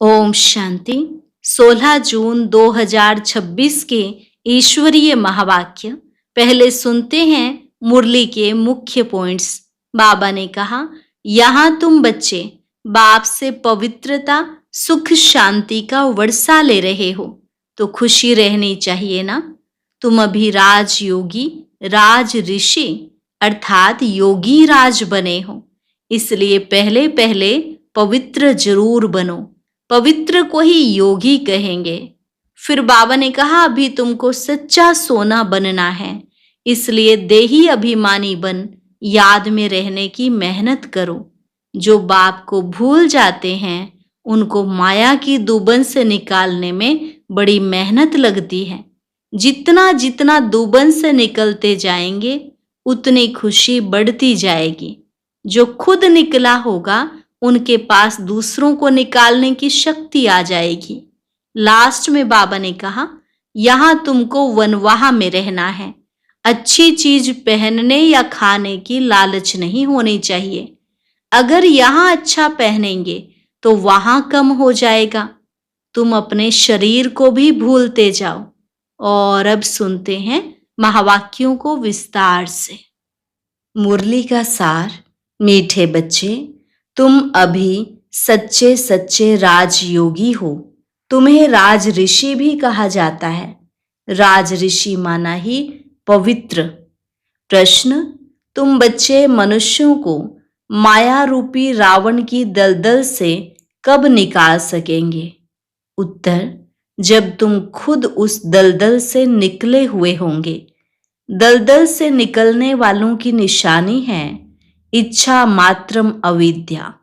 ओम शांति। 16 जून 2026 के ईश्वरीय महावाक्य पहले सुनते हैं। मुरली के मुख्य पॉइंट्स। बाबा ने कहा, यहाँ तुम बच्चे बाप से पवित्रता, सुख, शांति का वर्षा ले रहे हो तो खुशी रहनी चाहिए ना। तुम अभी राज योगी, राज ऋषि अर्थात योगी राज बने हो, इसलिए पहले पहले पवित्र जरूर बनो। पवित्र को ही योगी कहेंगे। फिर बाबा ने कहा, अभी तुमको सच्चा सोना बनना है, इसलिए देही अभिमानी बन याद में रहने की मेहनत करो। जो बाप को भूल जाते हैं उनको माया की दुबन से निकालने में बड़ी मेहनत लगती है। जितना जितना दुबन से निकलते जाएंगे उतनी खुशी बढ़ती जाएगी। जो खुद निकला होगा उनके पास दूसरों को निकालने की शक्ति आ जाएगी। लास्ट में बाबा ने कहा, यहाँ तुमको वनवाह में रहना है। अच्छी चीज पहनने या खाने की लालच नहीं होनी चाहिए। अगर यहाँ अच्छा पहनेंगे तो वहां कम हो जाएगा। तुम अपने शरीर को भी भूलते जाओ। और अब सुनते हैं महावाक्यों को विस्तार से। मुरली का सार। मीठे बच्चे, तुम अभी सच्चे सच्चे राजयोगी हो। तुम्हें राज ऋषि भी कहा जाता है। राज ऋषि माना ही पवित्र। प्रश्न, तुम बच्चे मनुष्यों को माया रूपी रावण की दलदल से कब निकाल सकेंगे? उत्तर, जब तुम खुद उस दलदल से निकले हुए होंगे। दलदल से निकलने वालों की निशानी है इच्छा मात्रम अविद्या।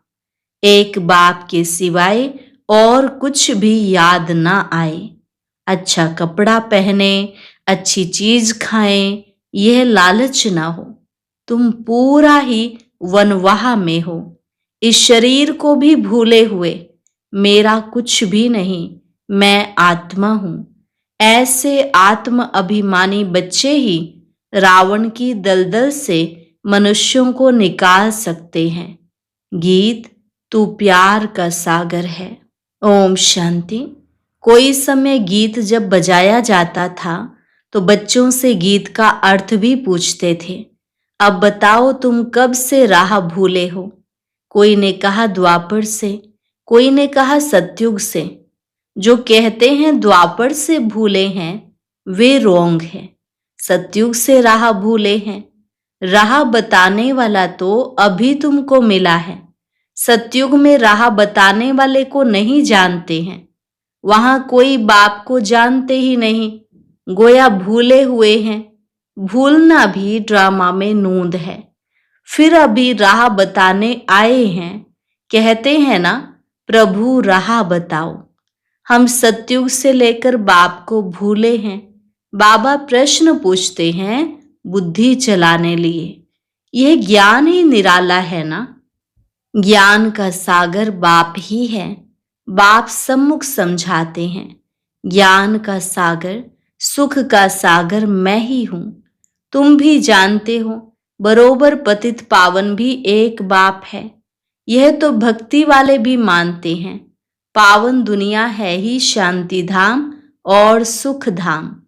एक बाप के सिवाय और कुछ भी याद ना आए। अच्छा कपड़ा पहने, अच्छी चीज खाएं, यह लालच ना हो। तुम पूरा ही वनवाह में हो। इस शरीर को भी भूले हुए, मेरा कुछ भी नहीं, मैं आत्मा हूं। ऐसे आत्म अभिमानी बच्चे ही रावण की दलदल से मनुष्यों को निकाल सकते हैं। गीत, तू प्यार का सागर है। ओम शांति। कोई समय गीत जब बजाया जाता था तो बच्चों से गीत का अर्थ भी पूछते थे। अब बताओ तुम कब से राह भूले हो? कोई ने कहा द्वापर से, कोई ने कहा सतयुग से। जो कहते हैं द्वापर से भूले हैं वे रोंग हैं। सतयुग से राह भूले हैं। राह बताने वाला तो अभी तुमको मिला है। सतयुग में राह बताने वाले को नहीं जानते हैं। वहां कोई बाप को जानते ही नहीं, गोया भूले हुए हैं। भूलना भी ड्रामा में नूंद है। फिर अभी राह बताने आए हैं। कहते हैं ना, प्रभु राह बताओ। हम सतयुग से लेकर बाप को भूले हैं। बाबा प्रश्न पूछते हैं बुद्धि चलाने लिए। यह ज्ञान ही निराला है ना। ज्ञान का सागर बाप ही है। बाप सम्मुख समझाते हैं। ज्ञान का सागर, सुख का सागर मैं ही हूं। तुम भी जानते हो, बरोबर पतित पावन भी एक बाप है। यह तो भक्ति वाले भी मानते हैं। पावन दुनिया है ही शांति धाम और सुख धाम।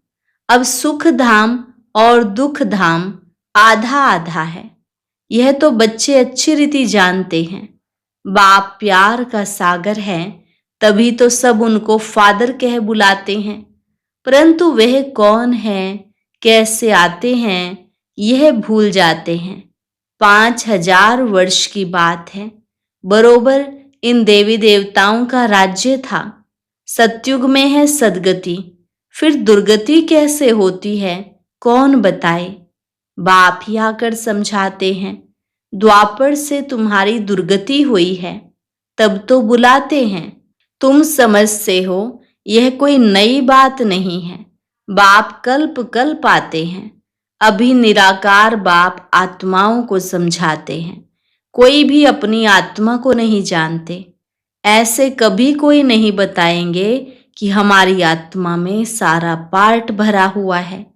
अब सुख धाम और दुख धाम आधा आधा है। यह तो बच्चे अच्छी रीति जानते हैं। बाप प्यार का सागर है, तभी तो सब उनको फादर कह बुलाते हैं। परंतु वह कौन है, कैसे आते हैं, यह भूल जाते हैं। 5000 वर्ष की बात है। बरोबर इन देवी देवताओं का राज्य था। सतयुग में है सदगति, फिर दुर्गति कैसे होती है कौन बताए? बाप ही आकर समझाते हैं। द्वापर से तुम्हारी दुर्गति हुई है, तब तो बुलाते हैं। तुम समझते हो यह कोई नई बात नहीं है। बाप कल्प कल्प आते हैं। अभी निराकार बाप आत्माओं को समझाते हैं। कोई भी अपनी आत्मा को नहीं जानते। ऐसे कभी कोई नहीं बताएंगे कि हमारी आत्मा में सारा पार्ट भरा हुआ है।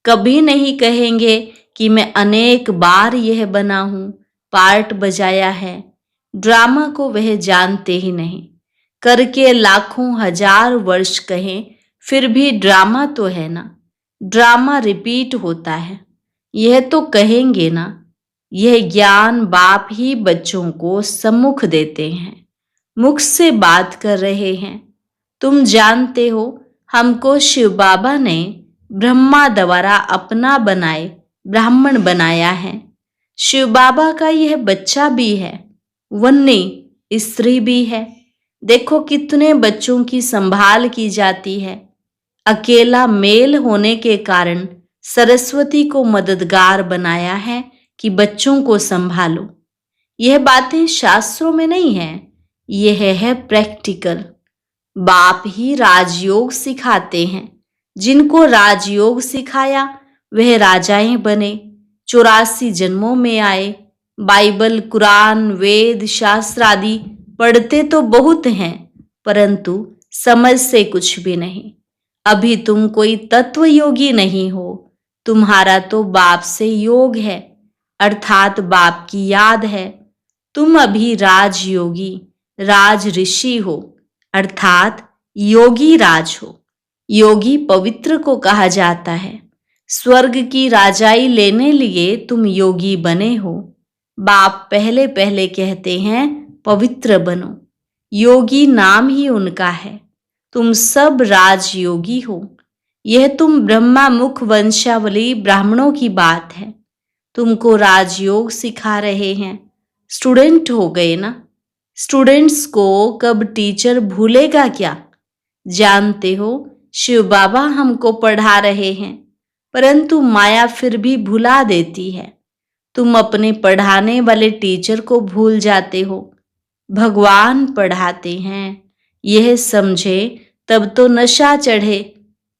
कभी नहीं कहेंगे कि मैं अनेक बार यह बना हूं, पार्ट बजाया है। ड्रामा को वह जानते ही नहीं। करके लाखों हजार वर्ष कहें फिर भी ड्रामा तो है ना, ड्रामा रिपीट होता है, यह तो कहेंगे ना। यह ज्ञान बाप ही बच्चों को सम्मुख देते हैं, मुख से बात कर रहे हैं। तुम जानते हो, हमको शिव बाबा ने ब्रह्मा द्वारा अपना बनाए ब्राह्मण बनाया है। शिव बाबा का यह बच्चा भी है, वन्नी स्त्री भी है। देखो कितने बच्चों की संभाल की जाती है। अकेला मेल होने के कारण सरस्वती को मददगार बनाया है कि बच्चों को संभालो। यह बातें शास्त्रों में नहीं है, यह है प्रैक्टिकल। बाप ही राजयोग सिखाते हैं। जिनको राजयोग सिखाया वह राजाएं बने, 84 जन्मों में आए। बाइबल, कुरान, वेद, शास्त्र आदि पढ़ते तो बहुत हैं, परंतु समझ से कुछ भी नहीं। अभी तुम कोई तत्व योगी नहीं हो, तुम्हारा तो बाप से योग है, अर्थात बाप की याद है। तुम अभी राजयोगी, राज ऋषि हो, अर्थात योगी राज हो। योगी पवित्र को कहा जाता है। स्वर्ग की राजाई लेने लिए तुम योगी बने हो। बाप पहले पहले कहते हैं पवित्र बनो। योगी नाम ही उनका है। तुम सब राजयोगी हो। यह तुम ब्रह्मा मुख वंशावली ब्राह्मणों की बात है। तुमको राजयोग सिखा रहे हैं। स्टूडेंट हो गए ना। स्टूडेंट्स को कब टीचर भूलेगा क्या? जानते हो, शिव बाबा हमको पढ़ा रहे हैं, परंतु माया फिर भी भुला देती है। तुम अपने पढ़ाने वाले टीचर को भूल जाते हो। भगवान पढ़ाते हैं, यह समझे तब तो नशा चढ़े।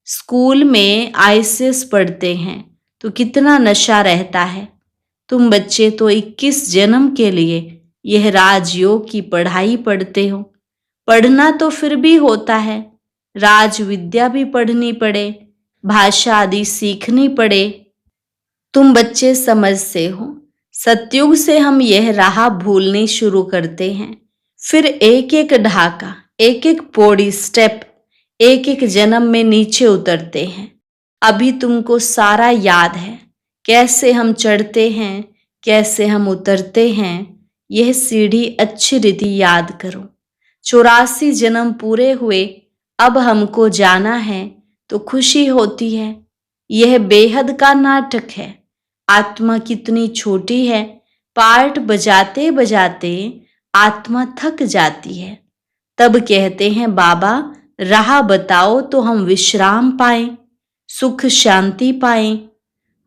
स्कूल में आईसीएस पढ़ते हैं तो कितना नशा रहता है। तुम बच्चे तो 21 जन्म के लिए यह राजयोग की पढ़ाई पढ़ते हो। पढ़ना तो फिर भी होता है, राज विद्या भी पढ़नी पड़े, भाषा आदि सीखनी पड़े। तुम बच्चे समझते हो। सतयुग से हम यह राह भूलनी शुरू करते हैं। फिर एक एक ढाका, एक एक पौड़ी स्टेप, एक एक जन्म में नीचे उतरते हैं। अभी तुमको सारा याद है, कैसे हम चढ़ते हैं, कैसे हम उतरते हैं। यह सीढ़ी अच्छी रीति याद करो। 84 जन्म पूरे हुए, अब हमको जाना है तो खुशी होती है। यह बेहद का नाटक है। आत्मा कितनी छोटी है, पार्ट बजाते बजाते आत्मा थक जाती है। तब कहते हैं बाबा राह बताओ तो हम विश्राम पाएं, सुख शांति पाएं।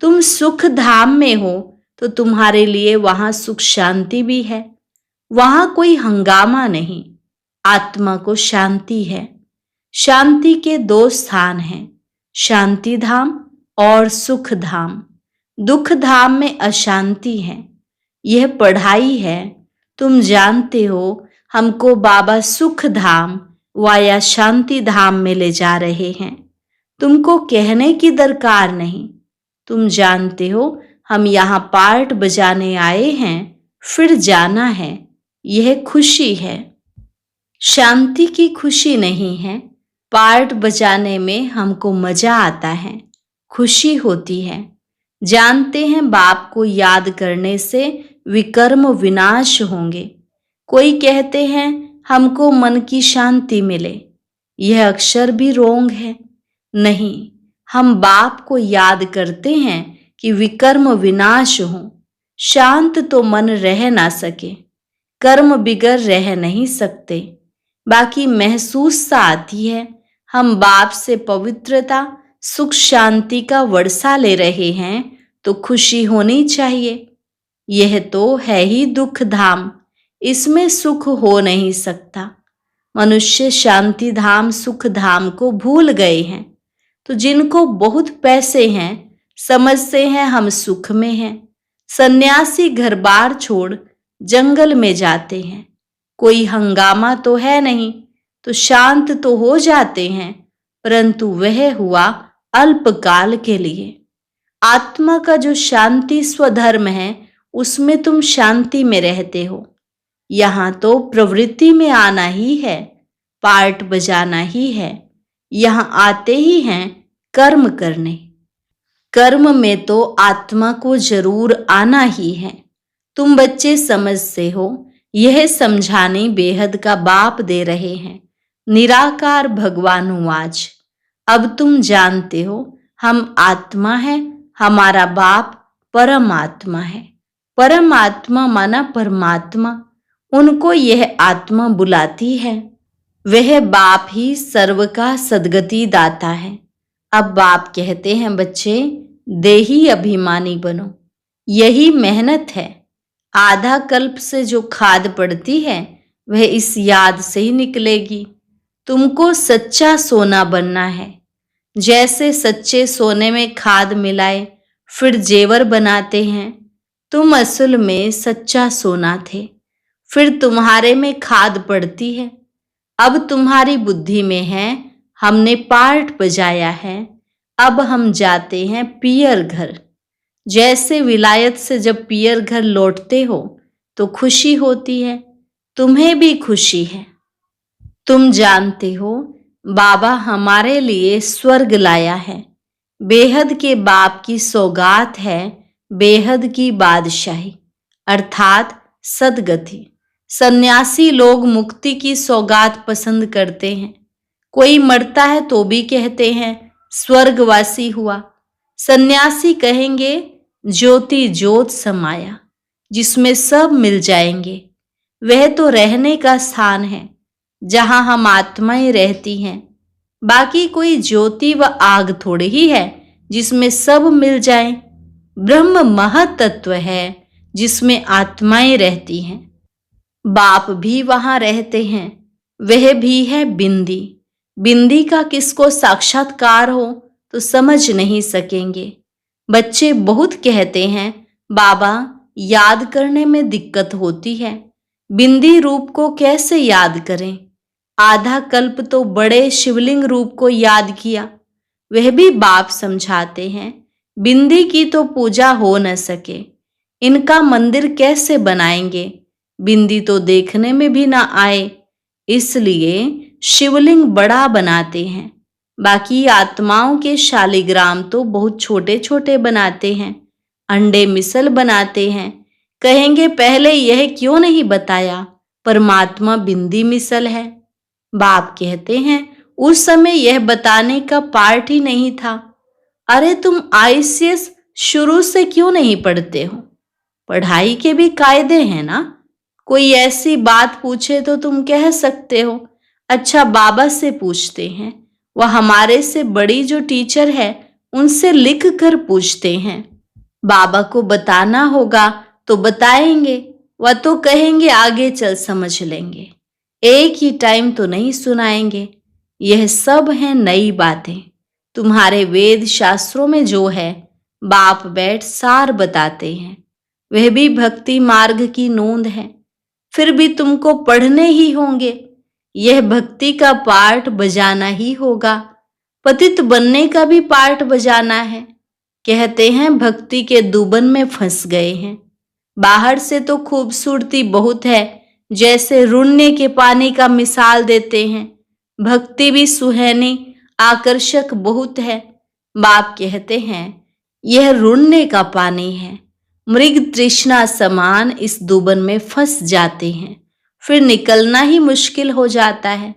तुम सुख धाम में हो तो तुम्हारे लिए वहां सुख शांति भी है। वहां कोई हंगामा नहीं, आत्मा को शांति है। शांति के 2 स्थान हैं, शांति धाम और सुख धाम। दुख धाम में अशांति है। यह पढ़ाई है। तुम जानते हो, हमको बाबा सुख धाम वाया शांति धाम में ले जा रहे हैं। तुमको कहने की दरकार नहीं। तुम जानते हो, हम यहाँ पार्ट बजाने आए हैं, फिर जाना है। यह खुशी है, शांति की खुशी नहीं है। पार्ट बजाने में हमको मजा आता है, खुशी होती है। जानते हैं बाप को याद करने से विकर्म विनाश होंगे। कोई कहते हैं हमको मन की शांति मिले। यह अक्षर भी रोंग है। नहीं, हम बाप को याद करते हैं कि विकर्म विनाश हो। शांत तो मन रह ना सके, कर्म बिगर रह नहीं सकते। बाकी महसूस सा आती है। हम बाप से पवित्रता सुख शांति का वर्षा ले रहे हैं तो खुशी होनी चाहिए। यह तो है ही दुख धाम, इसमें सुख हो नहीं सकता। मनुष्य शांति धाम सुख धाम को भूल गए हैं। तो जिनको बहुत पैसे हैं समझते हैं हम सुख में हैं। सन्यासी घर बार छोड़ जंगल में जाते हैं। कोई हंगामा तो है नहीं तो शांत तो हो जाते हैं, परंतु वह हुआ अल्पकाल के लिए। आत्मा का जो शांति स्वधर्म है उसमें तुम शांति में रहते हो। यहाँ तो प्रवृत्ति में आना ही है। पार्ट बजाना ही है। यहाँ आते ही हैं कर्म करने। कर्म में तो आत्मा को जरूर आना ही है। तुम बच्चे समझते हो, यह समझाने बेहद का बाप दे रहे हैं। निराकार भगवान हूं आज। अब तुम जानते हो, हम आत्मा है, हमारा बाप परमात्मा है। परमात्मा माना परमात्मा, उनको यह आत्मा बुलाती है। वह बाप ही सर्व का सद्गति दाता है। अब बाप कहते हैं, बच्चे देही अभिमानी बनो। यही मेहनत है। आधा कल्प से जो खाद पड़ती है वह इस याद से ही निकलेगी। तुमको सच्चा सोना बनना है। जैसे सच्चे सोने में खाद मिलाए फिर जेवर बनाते हैं, तुम असल में सच्चा सोना थे, फिर तुम्हारे में खाद पड़ती है। अब तुम्हारी बुद्धि में है, हमने पार्ट बजाया है, अब हम जाते हैं पियर घर। जैसे विलायत से जब पियर घर लौटते हो तो खुशी होती है, तुम्हें भी खुशी है। तुम जानते हो, बाबा हमारे लिए स्वर्ग लाया है। बेहद के बाप की सौगात है, बेहद की बादशाही अर्थात सदगति। सन्यासी लोग मुक्ति की सौगात पसंद करते हैं। कोई मरता है तो भी कहते हैं स्वर्गवासी हुआ। सन्यासी कहेंगे ज्योति ज्योत समाया, जिसमें सब मिल जाएंगे। वह तो रहने का स्थान है जहां हम आत्माएं रहती हैं। बाकी कोई ज्योति व आग थोड़ी ही है जिसमें सब मिल जाए। ब्रह्म महतत्व है जिसमें आत्माएं रहती हैं। बाप भी वहां रहते हैं। वह भी है बिंदी। बिंदी का किसको साक्षात्कार हो तो समझ नहीं सकेंगे। बच्चे बहुत कहते हैं, बाबा याद करने में दिक्कत होती है, बिंदी रूप को कैसे याद करें। आधा कल्प तो बड़े शिवलिंग रूप को याद किया। वह भी बाप समझाते हैं, बिंदी की तो पूजा हो न सके, इनका मंदिर कैसे बनाएंगे। बिंदी तो देखने में भी ना आए, इसलिए शिवलिंग बड़ा बनाते हैं। बाकी आत्माओं के शालिग्राम तो बहुत छोटे छोटे बनाते हैं। अंडे मिसल बनाते हैं। कहेंगे पहले यह क्यों नहीं बताया, परमात्मा बिंदी मिसल है। बाप कहते हैं उस समय यह बताने का पार्ट ही नहीं था। अरे तुम आईसीएस शुरू से क्यों नहीं पढ़ते हो? पढ़ाई के भी कायदे हैं ना। कोई ऐसी बात पूछे तो तुम कह सकते हो, अच्छा बाबा से पूछते हैं। वह हमारे से बड़ी जो टीचर है उनसे लिख कर पूछते हैं। बाबा को बताना होगा तो बताएंगे, वह तो कहेंगे आगे चल समझ लेंगे। एक ही टाइम तो नहीं सुनाएंगे। यह सब है नई बातें। तुम्हारे वेद शास्त्रों में जो है बाप बैठ सार बताते हैं, वह भी भक्ति मार्ग की नोंद है। फिर भी तुमको पढ़ने ही होंगे। यह भक्ति का पार्ट बजाना ही होगा। पतित बनने का भी पार्ट बजाना है। कहते हैं भक्ति के दुबन में फंस गए हैं। बाहर से तो खूबसूरती बहुत है, जैसे रुन्ने के पानी का मिसाल देते हैं। भक्ति भी सुहानी आकर्षक बहुत है। बाप कहते हैं यह रुन्ने का पानी है। मृग तृष्णा समान इस दुबन में फंस जाते हैं, फिर निकलना ही मुश्किल हो जाता है।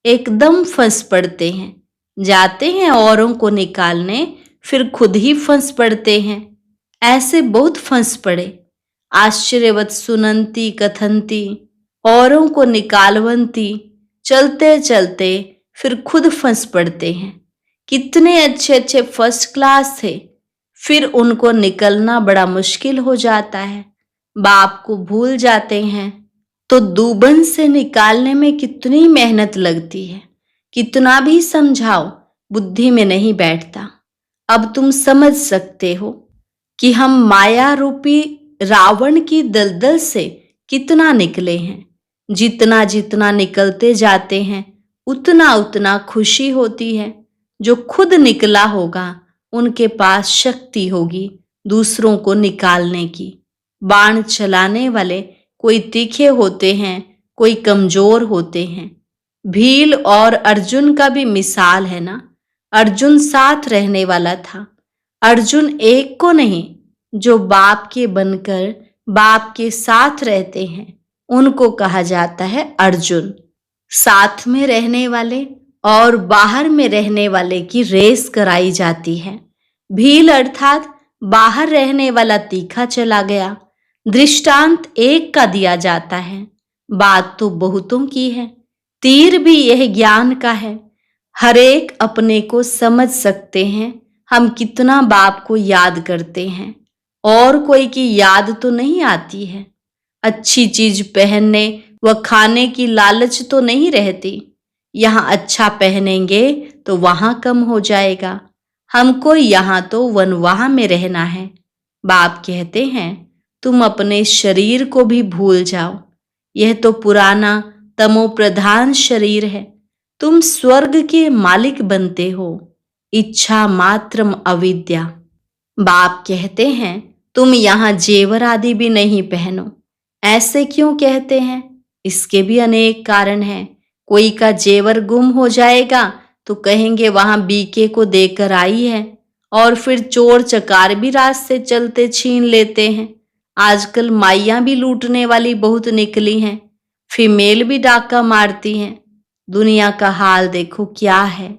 एकदम फंस पड़ते हैं। जाते हैं औरों को निकालने, फिर खुद ही फंस पड़ते हैं। ऐसे बहुत फंस पड़े। आश्चर्यवत सुनंती कथनती, औरों को निकालवंती, चलते चलते फिर खुद फंस पड़ते हैं। कितने अच्छे अच्छे फर्स्ट क्लास थे, फिर उनको निकलना बड़ा मुश्किल हो जाता है। बाप को भूल जाते हैं तो दूबन से निकालने में कितनी मेहनत लगती है। कितना भी समझाओ बुद्धि में नहीं बैठता। अब तुम समझ सकते हो कि हम माया रूपी रावण की दलदल से कितना निकले हैं। जितना जितना निकलते जाते हैं उतना उतना खुशी होती है। जो खुद निकला होगा उनके पास शक्ति होगी दूसरों को निकालने की। बाण चलाने वाले कोई तीखे होते हैं, कोई कमजोर होते हैं। भील और अर्जुन का भी मिसाल है ना। अर्जुन साथ रहने वाला था। अर्जुन एक को नहीं, जो बाप के बनकर बाप के साथ रहते हैं उनको कहा जाता है अर्जुन। साथ में रहने वाले और बाहर में रहने वाले की रेस कराई जाती है। भील अर्थात बाहर रहने वाला तीखा चला गया। दृष्टांत एक का दिया जाता है, बात तो बहुतों की है। तीर भी यह ज्ञान का है। हरेक अपने को समझ सकते हैं हम कितना बाप को याद करते हैं, और कोई की याद तो नहीं आती है। अच्छी चीज पहनने व खाने की लालच तो नहीं रहती। यहाँ अच्छा पहनेंगे तो वहां कम हो जाएगा। हमको यहाँ तो वनवाह में रहना है। बाप कहते हैं तुम अपने शरीर को भी भूल जाओ। यह तो पुराना तमो प्रधान शरीर है। तुम स्वर्ग के मालिक बनते हो। इच्छा मात्रम अविद्या। बाप कहते हैं तुम यहाँ जेवर आदि भी नहीं पहनो। ऐसे क्यों कहते हैं? इसके भी अनेक कारण हैं। कोई का जेवर गुम हो जाएगा तो कहेंगे वहां बीके को देकर आई है, और फिर चोर चकार भी रास्ते चलते छीन लेते हैं। आजकल माइयां भी लूटने वाली बहुत निकली हैं, फीमेल भी डाका मारती हैं। दुनिया का हाल देखो क्या है।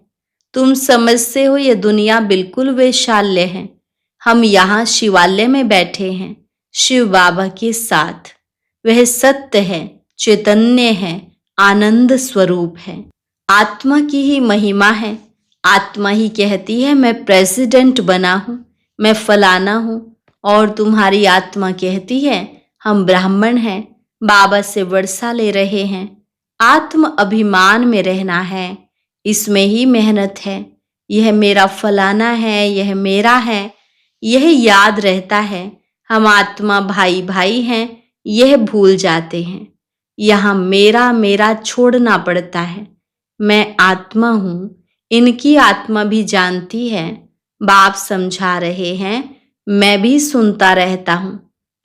तुम समझते हो ये दुनिया बिल्कुल वैशाल्य है। हम यहाँ शिवालय में बैठे हैं शिव बाबा के साथ। वह सत्य है, चैतन्य है, आनंद स्वरूप है। आत्मा की ही महिमा है। आत्मा ही कहती है मैं प्रेसिडेंट बना हूं, मैं फलाना हूं, और तुम्हारी आत्मा कहती है हम ब्राह्मण हैं, बाबा से वर्षा ले रहे हैं। आत्म अभिमान में रहना है, इसमें ही मेहनत है। यह मेरा फलाना है, यह मेरा है, यह याद रहता है। हम आत्मा भाई भाई हैं, यह भूल जाते हैं। यहाँ मेरा मेरा छोड़ना पड़ता है। मैं आत्मा हूं, इनकी आत्मा भी जानती है। बाप समझा रहे हैं मैं भी सुनता रहता हूं।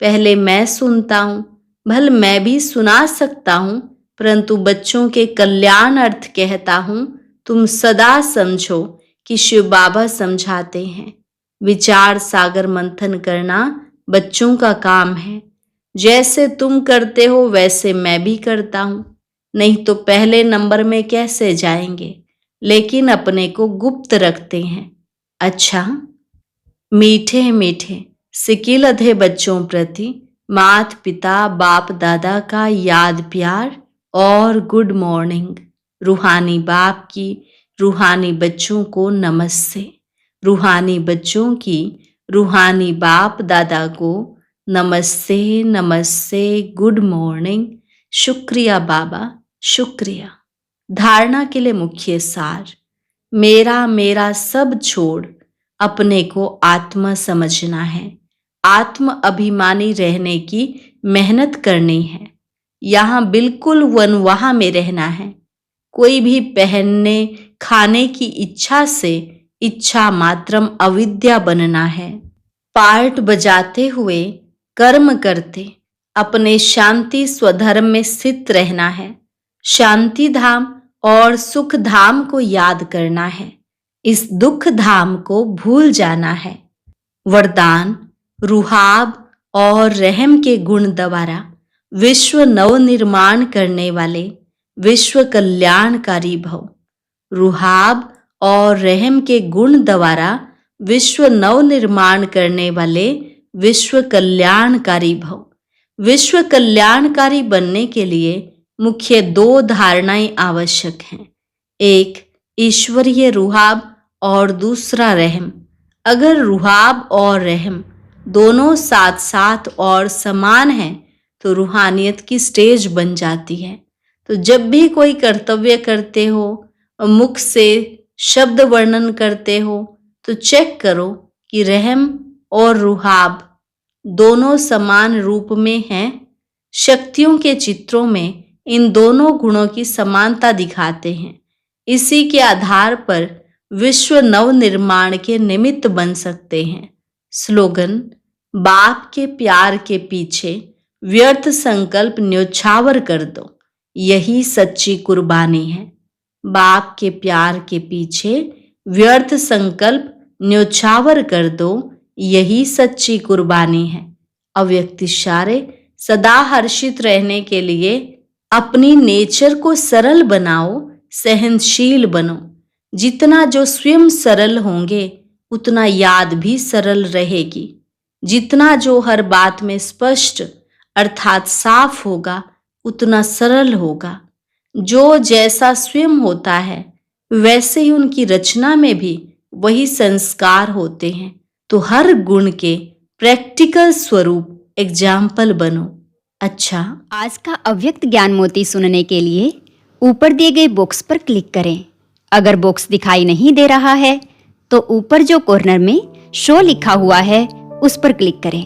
पहले मैं सुनता हूं, भल मैं भी सुना सकता हूं, परंतु बच्चों के कल्याण अर्थ कहता हूं तुम सदा समझो कि शिव बाबा समझाते हैं। विचार सागर मंथन करना बच्चों का काम है। जैसे तुम करते हो वैसे मैं भी करता हूं, नहीं तो पहले नंबर में कैसे जाएंगे। लेकिन अपने को गुप्त रखते हैं। अच्छा, मीठे मीठे सिकिल अधे बच्चों प्रति मात पिता बाप दादा का याद प्यार और गुड मॉर्निंग। रूहानी बाप की रूहानी बच्चों को नमस्ते। रूहानी बच्चों की रूहानी बाप दादा को नमस्ते नमस्ते, गुड मॉर्निंग। शुक्रिया बाबा, शुक्रिया। धारणा के लिए मुख्य सार, मेरा मेरा सब छोड़ अपने को आत्मा समझना है। आत्म अभिमानी रहने की मेहनत करनी है। यहाँ बिल्कुल वनवाह में रहना है। कोई भी पहनने खाने की इच्छा से इच्छा मात्रम अविद्या बनना है। पार्ट बजाते हुए कर्म करते अपने शांति स्वधर्म में स्थित रहना है। शांति धाम और सुख धाम को याद करना है। इस दुख धाम को भूल जाना है। वरदान, रुहाब और रहम के गुण द्वारा विश्व नवनिर्माण करने वाले विश्व कल्याणकारी भव। रुहाब और रहम के गुण द्वारा विश्व नवनिर्माण करने वाले विश्व कल्याणकारी भव। विश्व कल्याणकारी बनने के लिए मुख्य दो धारणाएं आवश्यक हैं। एक ईश्वरीय रुहाब और दूसरा रहम। अगर रुहाब और रहम दोनों साथ साथ और समान हैं तो रूहानियत की स्टेज बन जाती है। तो जब भी कोई कर्तव्य करते हो, मुख से शब्द वर्णन करते हो, तो चेक करो कि रहम और रुहाब दोनों समान रूप में हैं। शक्तियों के चित्रों में इन दोनों गुणों की समानता दिखाते हैं। इसी के आधार पर विश्व नव निर्माण के निमित्त बन सकते हैं। स्लोगन, बाप के प्यार के पीछे व्यर्थ संकल्प न्योछावर कर दो, यही सच्ची कुर्बानी है। बाप के प्यार के पीछे व्यर्थ संकल्प न्योछावर कर दो, यही सच्ची कुर्बानी है। अव्यक्त इशारे सदा हर्षित रहने के लिए अपनी नेचर को सरल बनाओ, सहनशील बनो। जितना जो स्वयं सरल होंगे उतना याद भी सरल रहेगी। जितना जो हर बात में स्पष्ट अर्थात साफ होगा उतना सरल होगा। जो जैसा स्वयं होता है वैसे ही उनकी रचना में भी वही संस्कार होते हैं। तो हर गुण के प्रैक्टिकल स्वरूप एग्जाम्पल बनो। अच्छा, आज का अव्यक्त ज्ञान मोती सुनने के लिए ऊपर दिए गए बॉक्स पर क्लिक करें। अगर बॉक्स दिखाई नहीं दे रहा है तो ऊपर जो कॉर्नर में शो लिखा हुआ है उस पर क्लिक करें।